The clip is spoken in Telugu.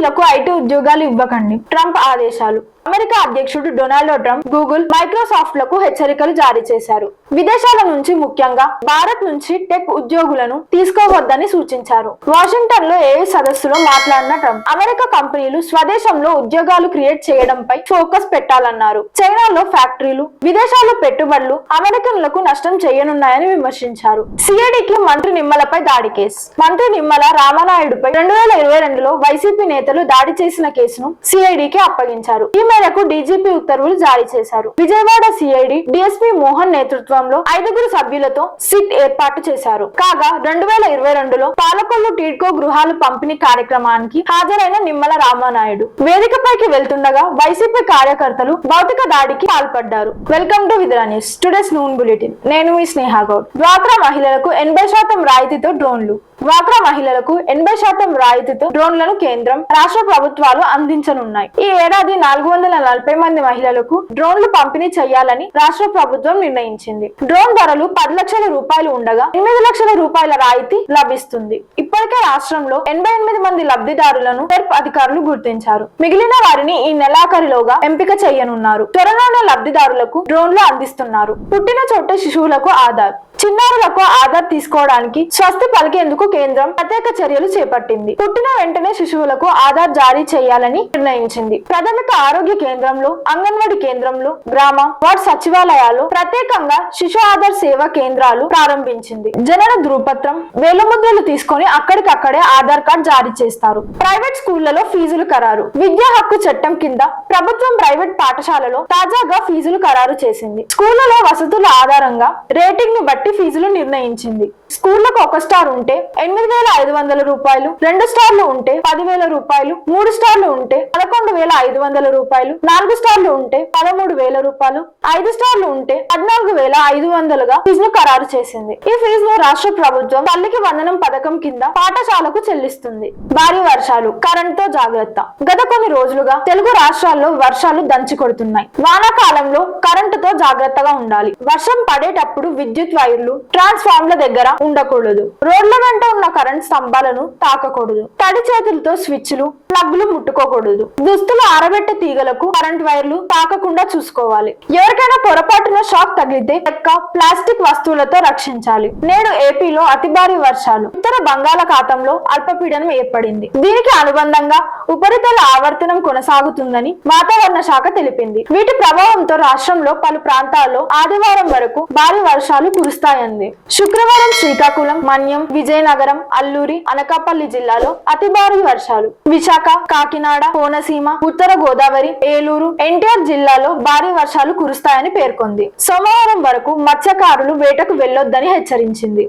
విద్యార్థులకు ఐటీ ఉద్యోగాలు ఇవ్వకండి, ట్రంప్ ఆదేశాలు. అమెరికా అధ్యక్షుడు డొనాల్డ్ ట్రంప్ గూగుల్, మైక్రోసాఫ్ట్ లకు హెచ్చరికలు జారీ చేశారు. విదేశాల నుంచి, ముఖ్యంగా భారత్ నుంచి టెక్ ఉద్యోగులను తీసుకోవద్దని సూచించారు. వాషింగ్టన్ లో ఏ సదస్సులో మాట్లాడిన ట్రంప్ అమెరికా కంపెనీలు స్వదేశంలో ఉద్యోగాలు క్రియేట్ చేయడంపై ఫోకస్ పెట్టాలన్నారు. చైనాలో ఫ్యాక్టరీలు, విదేశాల్లో పెట్టుబడులు అమెరికన్లకు నష్టం చేయనున్నాయని విమర్శించారు. సిఐడికి మంత్రి నిమ్మలపై దాడి కేసు. మంత్రి నిమ్మల రామనాయుడుపై 2022లో వైసీపీ నేతలు దాడి చేసిన కేసును సిఐడికి అప్పగించారు. ఈ మేరకు డీజీపీ ఉత్తర్వులు జారీ చేశారు. విజయవాడ సిఐడి డిఎస్పీ మోహన్ నేతృత్వంలో 5 సభ్యులతో సిట్ ఏర్పాటు చేశారు. కాగా 2022లో పాలకొల్లు టీడ్కో గృహాలు పంపిణీ కార్యక్రమానికి హాజరైన నిమ్మల రామనాయుడు వేదికపైకి వెళ్తుండగా వైసీపీ కార్యకర్తలు భౌతిక దాడికి పాల్పడ్డారు. Welcome to Vidra news. Today's noon bulletin. నేను మీ స్నేహ గౌడ్. డ్వాక్రా మహిళలకు 80% రాయితీతో డ్రోన్లు. డ్వాక్రా మహిళలకు 80% రాయితీతో డ్రోన్లను కేంద్రం, రాష్ట్ర ప్రభుత్వాలు అందించనున్నాయి. ఈ ఏడాది 440 మంది మహిళలకు డ్రోన్లు పంపిణీ చేయాలని రాష్ట్ర ప్రభుత్వం నిర్ణయించింది. డ్రోన్ ధరలు 10 లక్షల రూపాయలు ఉండగా 8 లక్షల రూపాయల రాయితీ లభిస్తుంది. ఇప్పటికే రాష్ట్రంలో 88 మంది లబ్ధిదారులను సెర్ప్ అధికారులు గుర్తించారు. మిగిలిన వారిని ఈ నెలాఖరులోగా ఎంపిక చేయనున్నారు. త్వరలోనే లబ్ధిదారులకు డ్రోన్లు అందిస్తున్నారు. పుట్టిన చోట శిశువులకు ఆధార్. చిన్నారులకు ఆధార్ తీసుకోవడానికి స్వస్తి పలికేందుకు కేంద్రం ప్రత్యేక చర్యలు చేపట్టింది. పుట్టిన వెంటనే శిశువులకు ఆధార్ జారీ చేయాలని నిర్ణయించింది. ప్రాథమిక ఆరోగ్య కేంద్రంలో, అంగన్వాడీ కేంద్రంలో, గ్రామ వార్డు సచివాలయాల్లో ప్రత్యేకంగా శిశు ఆధార్ సేవా కేంద్రాలు ప్రారంభించింది. జనన ధృవపత్రం, వేలిముద్రలు తీసుకొని అక్కడికక్కడే ఆధార్ కార్డు జారీ చేస్తారు. ప్రైవేట్ స్కూళ్లలో ఫీజులు ఖరారు. విద్యా హక్కు చట్టం కింద ప్రభుత్వం ప్రైవేట్ పాఠశాలలో తాజాగా ఫీజులు ఖరారు చేసింది. స్కూళ్లలో వసతుల ఆధారంగా రేటింగ్ ని బట్టి ఫీజులు నిర్ణయించింది. స్కూళ్లకు 1 స్టార్ ఉంటే 8,500 రూపాయలు, 2 స్టార్లు ఉంటే 10,000 రూపాయలు, 3 స్టార్లు ఉంటే 11,500 రూపాయలు, 4 స్టార్లు ఉంటే 13,000 రూపాయలు, 5 స్టార్లు ఉంటే 14,500గా ఫీజును ఖరారు చేసింది. ఈ ఫీజును రాష్ట్ర ప్రభుత్వం తల్లికి వందనం పథకం కింద పాఠశాలకు చెల్లిస్తుంది. భారీ వర్షాలు, కరెంటుతో జాగ్రత్త. గత కొన్ని రోజులుగా తెలుగు రాష్ట్రాల్లో వర్షాలు దంచి కొడుతున్నాయి. వానాకాలంలో కరెంటుతో జాగ్రత్తగా ఉండాలి. వర్షం పడేటప్పుడు విద్యుత్ వైర్లు, ట్రాన్స్ఫార్మర్ల దగ్గర ఉండకూడదు. రోడ్ల వెంట ఉన్న కరెంట్ స్తంభాలను తాకకూడదు. తడి చేతులతో స్విచ్లు, ప్లగ్లు ముట్టుకోకూడదు. దుస్తులు ఆరబెట్టే తీగలకు కరెంట్ వైర్లు తాకకుండా చూసుకోవాలి. ఎవరికైనా పొరపాటున షాక్ తగిలితే చెక్క, ప్లాస్టిక్ వస్తువులతో రక్షించాలి. నేడు ఏపీలో అతి భారీ వర్షాలు. ఉత్తర బంగాళాఖాతంలో అల్పపీడనం ఏర్పడింది. దీనికి అనుబంధంగా ఉపరితల ఆవర్తనం కొనసాగుతుందని వాతావరణ శాఖ తెలిపింది. వీటి ప్రభావంతో రాష్ట్రంలో పలు ప్రాంతాల్లో ఆదివారం వరకు భారీ వర్షాలు కురుస్తాయంది. శుక్రవారం శ్రీకాకుళం, మన్యం, విజయనగరం, అల్లూరి, అనకాపల్లి జిల్లాలో అతి భారీ వర్షాలు. విశాఖ, కాకినాడ, కోనసీమ, ఉత్తర గోదావరి, ఏలూరు, ఎన్టీఆర్ జిల్లాలో భారీ వర్షాలు కురుస్తాయని పేర్కొంది. సోమవారం వరకు మత్స్యకారులు వేటకు వెళ్లొద్దని హెచ్చరించింది.